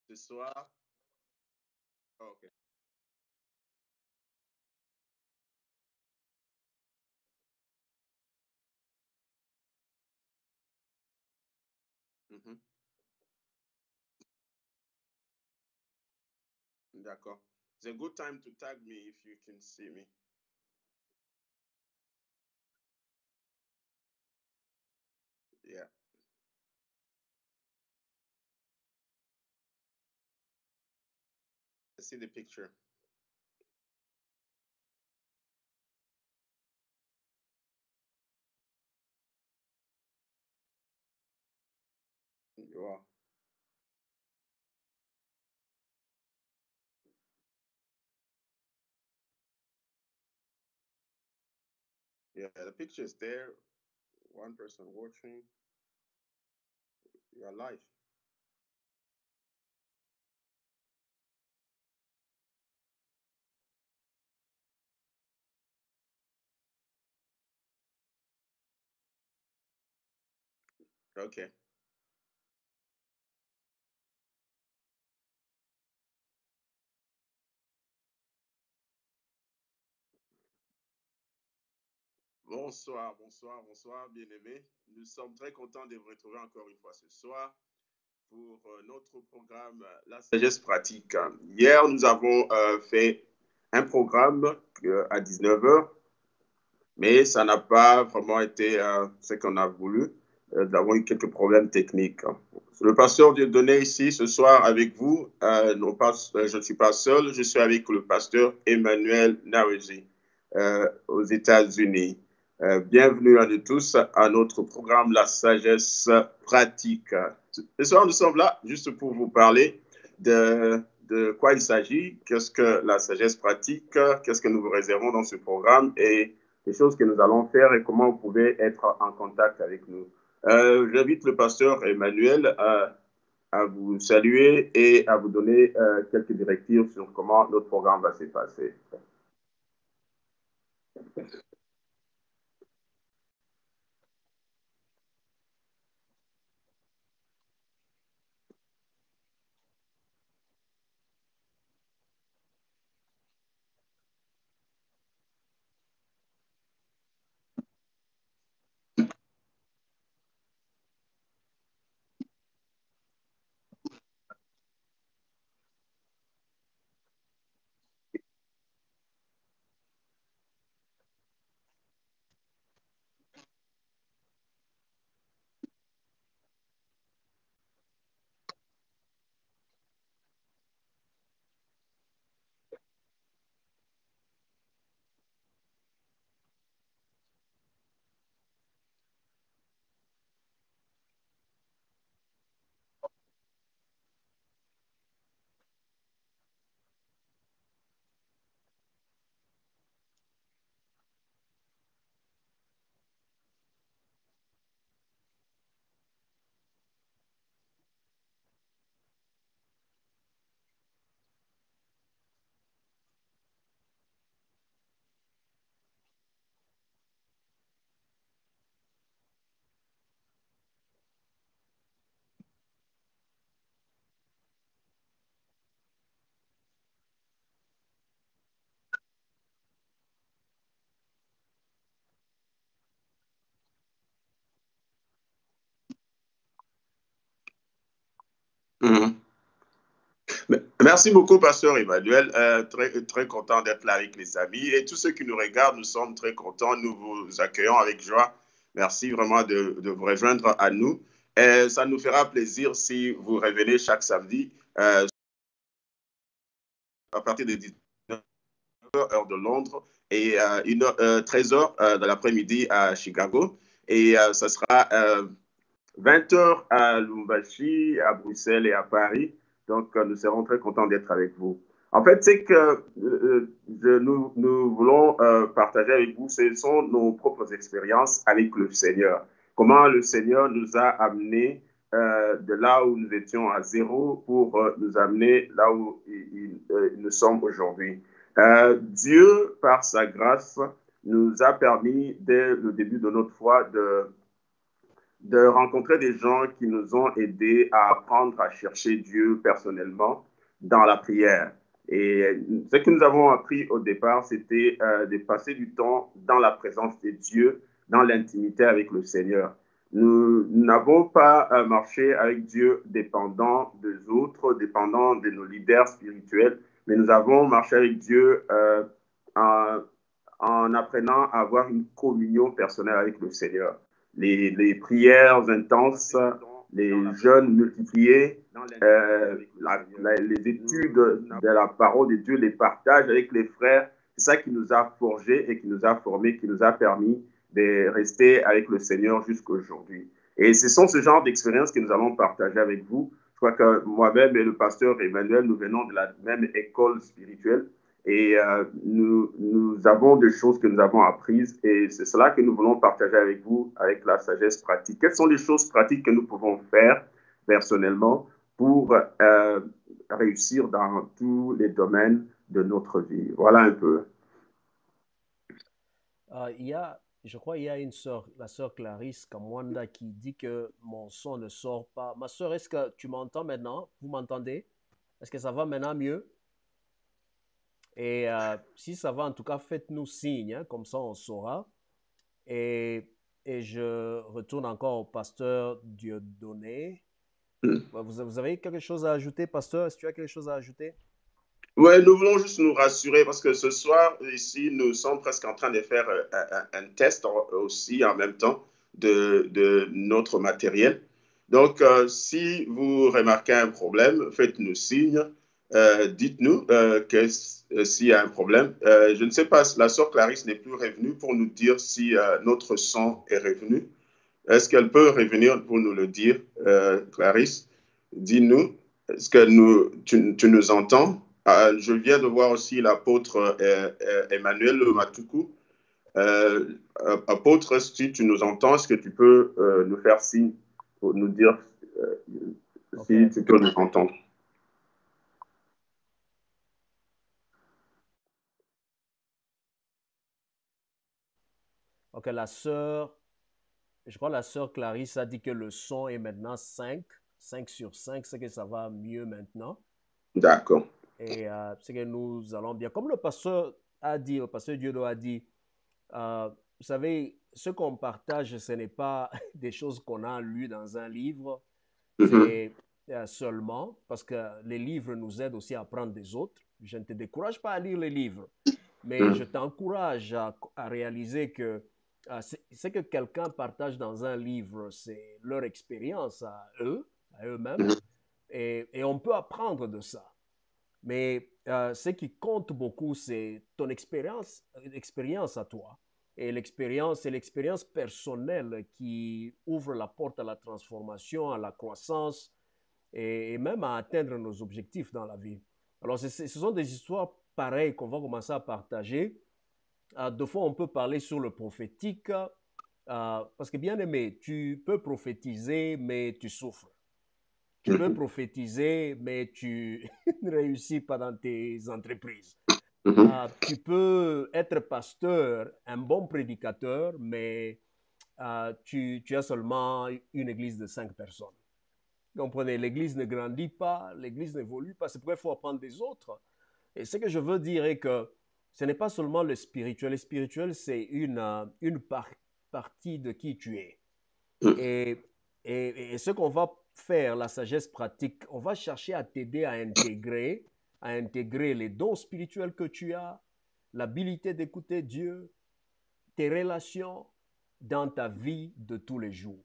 Ce soir. Oh, ok. Mhm. D'accord. It's a good time to tag me if you can see me. Yeah, I see the picture. You are. Yeah, the picture is there. One person watching. You are live. Okay. Bonsoir, bonsoir, bonsoir, bien-aimés. Nous sommes très contents de vous retrouver encore une fois ce soir pour notre programme La sagesse pratique. Hier, nous avons fait un programme à 19 heures, mais ça n'a pas vraiment été ce qu'on a voulu. Nous avons eu quelques problèmes techniques. Le pasteur Dieudonné ici ce soir avec vous. Non pas, je ne suis pas seul, je suis avec le pasteur Emmanuel Narezi aux États-Unis. Bienvenue à nous tous à notre programme La sagesse pratique. Ce soir, nous sommes là juste pour vous parler de quoi il s'agit, qu'est-ce que la sagesse pratique, qu'est-ce que nous vous réservons dans ce programme et les choses que nous allons faire et comment vous pouvez être en contact avec nous. J'invite le pasteur Emmanuel à vous saluer et à vous donner quelques directives sur comment notre programme va se passer. Mhm. Merci beaucoup, pasteur Emmanuel. Très, très content d'être là avec les amis. Et tous ceux qui nous regardent, nous sommes très contents. Nous vous accueillons avec joie. Merci vraiment de vous rejoindre à nous. Et ça nous fera plaisir si vous revenez chaque samedi à partir de 19 heure de Londres et 13 heures de l'après-midi à Chicago. Et ça sera 20 heures à Lubumbashi, à Bruxelles et à Paris. Donc, nous serons très contents d'être avec vous. En fait, c'est que nous voulons partager avec vous, ce sont nos propres expériences avec le Seigneur. Comment le Seigneur nous a amenés de là où nous étions à zéro pour nous amener là où nous sommes aujourd'hui. Dieu, par sa grâce, nous a permis, dès le début de notre foi, de rencontrer des gens qui nous ont aidés à apprendre à chercher Dieu personnellement dans la prière. Et ce que nous avons appris au départ, c'était de passer du temps dans la présence de Dieu, dans l'intimité avec le Seigneur. Nous n'avons pas marché avec Dieu dépendant des autres, dépendant de nos leaders spirituels, mais nous avons marché avec Dieu en, en apprenant à avoir une communion personnelle avec le Seigneur. Les prières intenses, les jeûnes multipliés, les études de la parole de Dieu, les partages avec les frères, c'est ça qui nous a forgés et qui nous a formés, qui nous a permis de rester avec le Seigneur jusqu'à aujourd'hui. Et ce sont ce genre d'expériences que nous allons partager avec vous. Je crois que moi-même et le pasteur Emmanuel, nous venons de la même école spirituelle et nous avons des choses que nous avons apprises et c'est cela que nous voulons partager avec vous, avec la sagesse pratique. Quelles sont les choses pratiques que nous pouvons faire personnellement pour réussir dans tous les domaines de notre vie? Voilà un peu. Je crois qu'il y a une sœur, la sœur Clarisse Kamwanda, qui dit que mon son ne sort pas. Ma sœur, est-ce que tu m'entends maintenant? Vous m'entendez? Est-ce que ça va maintenant mieux? Et si ça va, en tout cas, faites-nous signe, hein, comme ça on saura. Et, et je retourne encore au pasteur Dieudonné. Vous avez quelque chose à ajouter, pasteur? Est-ce que tu as quelque chose à ajouter? Oui, nous voulons juste nous rassurer parce que ce soir, ici, nous sommes presque en train de faire un test aussi en même temps de notre matériel. Donc, si vous remarquez un problème, faites-nous signe, dites-nous s'il y a un problème. Je ne sais pas, la sœur Clarisse n'est plus revenue pour nous dire si notre son est revenu. Est-ce qu'elle peut revenir pour nous le dire, Clarisse? Dis-nous, est-ce que tu nous entends? Je viens de voir aussi l'apôtre Emmanuel Matuku. Euh, Apôtre, si tu nous entends, est-ce que tu peux nous faire signe pour nous dire euh, Ok. si tu peux nous entendre? Ok, je crois que la sœur Clarisse a dit que le son est maintenant 5 sur 5, c'est que ça va mieux maintenant. D'accord. Et c'est que nous allons bien. Comme le pasteur a dit, le pasteur Dieudo a dit, vous savez, ce qu'on partage, ce n'est pas des choses qu'on a lues dans un livre, Mhm, c'est seulement parce que les livres nous aident aussi à apprendre des autres. Je ne te décourage pas à lire les livres, mais je mhm, t'encourage à réaliser que ce que quelqu'un partage dans un livre, c'est leur expérience à eux-mêmes, mhm, et on peut apprendre de ça. Mais ce qui compte beaucoup, c'est ton expérience à toi. Et l'expérience, c'est l'expérience personnelle qui ouvre la porte à la transformation, à la croissance et même à atteindre nos objectifs dans la vie. Alors, ce sont des histoires pareilles qu'on va commencer à partager. Deux fois, on peut parler sur le prophétique, parce que bien aimé, tu peux prophétiser, mais tu souffres. Tu peux mhm, prophétiser, mais tu ne réussis pas dans tes entreprises. mhm, Tu peux être pasteur, un bon prédicateur, mais tu as seulement une église de 5 personnes. Vous comprenez, l'église ne grandit pas, l'église n'évolue pas, c'est pourquoi il faut apprendre des autres. Et ce que je veux dire est que ce n'est pas seulement le spirituel. Le spirituel, c'est une partie de qui tu es. mhm, Et, et ce qu'on va faire, la sagesse pratique, on va chercher à t'aider à intégrer les dons spirituels que tu as, l'habilité d'écouter Dieu, tes relations dans ta vie de tous les jours.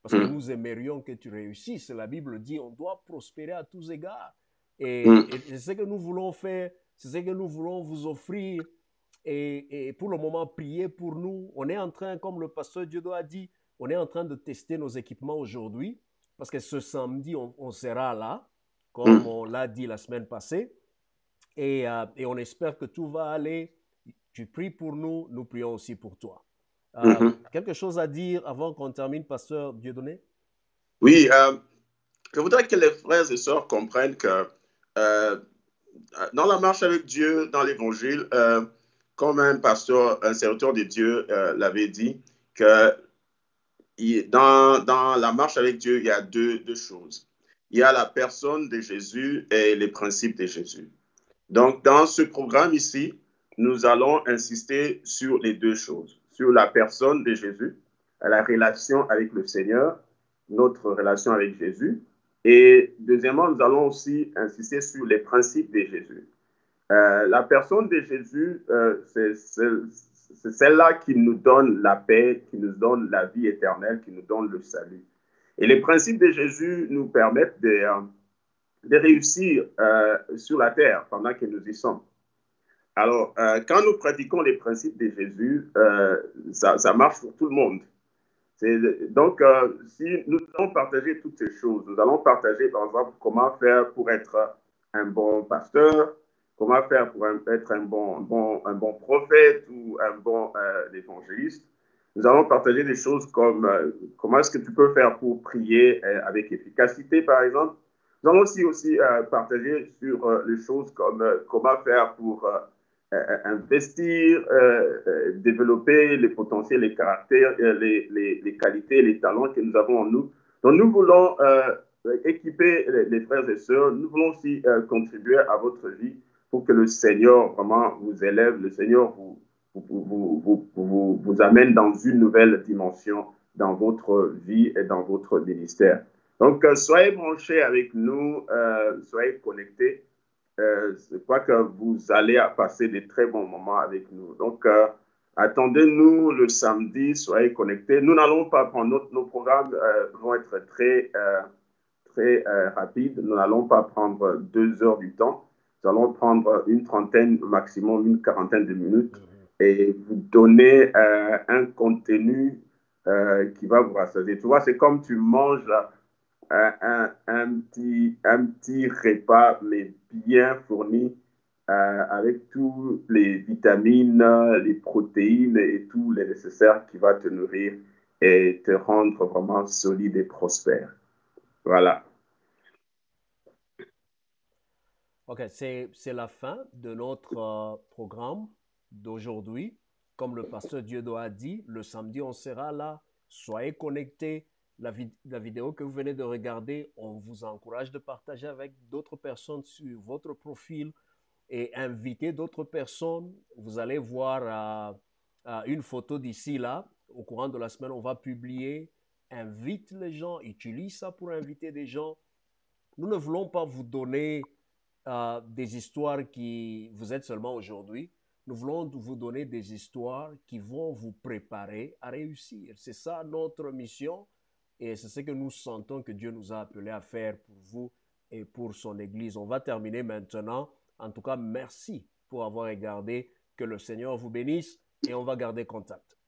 Parce que mhm, nous aimerions que tu réussisses. La Bible dit on doit prospérer à tous égards. mhm. Et c'est ce que nous voulons faire, c'est ce que nous voulons vous offrir. Et pour le moment, priez pour nous. On est en train, comme le pasteur Diodo a dit, on est en train de tester nos équipements aujourd'hui. Parce que ce samedi, on sera là, comme Mhm. on l'a dit la semaine passée. Et on espère que tout va aller. Tu pries pour nous, nous prions aussi pour toi. Mhm. Quelque chose à dire avant qu'on termine, pasteur Dieudonné? Oui, je voudrais que les frères et sœurs comprennent que euh, dans la marche avec Dieu, dans l'évangile, comme un pasteur, un serviteur de Dieu l'avait dit, que Dans la marche avec Dieu, il y a deux choses. Il y a la personne de Jésus et les principes de Jésus. Donc, dans ce programme ici, nous allons insister sur les deux choses, sur la personne de Jésus, la relation avec le Seigneur, notre relation avec Jésus. Et deuxièmement, nous allons aussi insister sur les principes de Jésus. La personne de Jésus, c'est celle-là qui nous donne la paix, qui nous donne la vie éternelle, qui nous donne le salut. Et les principes de Jésus nous permettent de réussir sur la terre pendant que nous y sommes. Alors, quand nous pratiquons les principes de Jésus, ça marche pour tout le monde. Donc, si nous allons partager toutes ces choses, nous allons partager, par exemple, comment faire pour être un bon pasteur, comment faire pour être un bon prophète ou un bon évangéliste. Nous allons partager des choses comme comment est-ce que tu peux faire pour prier avec efficacité, par exemple. Nous allons aussi partager sur les choses comme comment faire pour investir, développer les potentiels, les caractères, les qualités, les talents que nous avons en nous. Donc, nous voulons équiper les frères et sœurs. Nous voulons aussi contribuer à votre vie pour que le Seigneur vraiment vous élève, le Seigneur vous amène dans une nouvelle dimension dans votre vie et dans votre ministère. Donc, soyez branchés avec nous, soyez connectés. Je crois que vous allez passer des très bons moments avec nous. Donc, attendez-nous le samedi, soyez connectés. Nous n'allons pas prendre nos programmes vont être très rapides. Nous n'allons pas prendre 2 heures du temps. Nous allons prendre une trentaine, maximum une quarantaine de minutes et vous donner un contenu qui va vous rassasier. Tu vois, c'est comme tu manges un petit repas, mais bien fourni, avec toutes les vitamines, les protéines et tout le nécessaire qui va te nourrir et te rendre vraiment solide et prospère. Voilà. Ok, c'est la fin de notre programme d'aujourd'hui. Comme le pasteur Dieudo a dit, le samedi, on sera là. Soyez connectés. La vidéo que vous venez de regarder, on vous encourage de partager avec d'autres personnes sur votre profil et inviter d'autres personnes. Vous allez voir une photo d'ici là. Au courant de la semaine, on va publier. Invite les gens, utilise ça pour inviter des gens. Nous ne voulons pas vous donner des histoires qui vous aident seulement aujourd'hui. Nous voulons vous donner des histoires qui vont vous préparer à réussir. C'est ça notre mission et c'est ce que nous sentons que Dieu nous a appelés à faire pour vous et pour son Église. On va terminer maintenant. En tout cas, merci pour avoir regardé. Que le Seigneur vous bénisse et on va garder contact.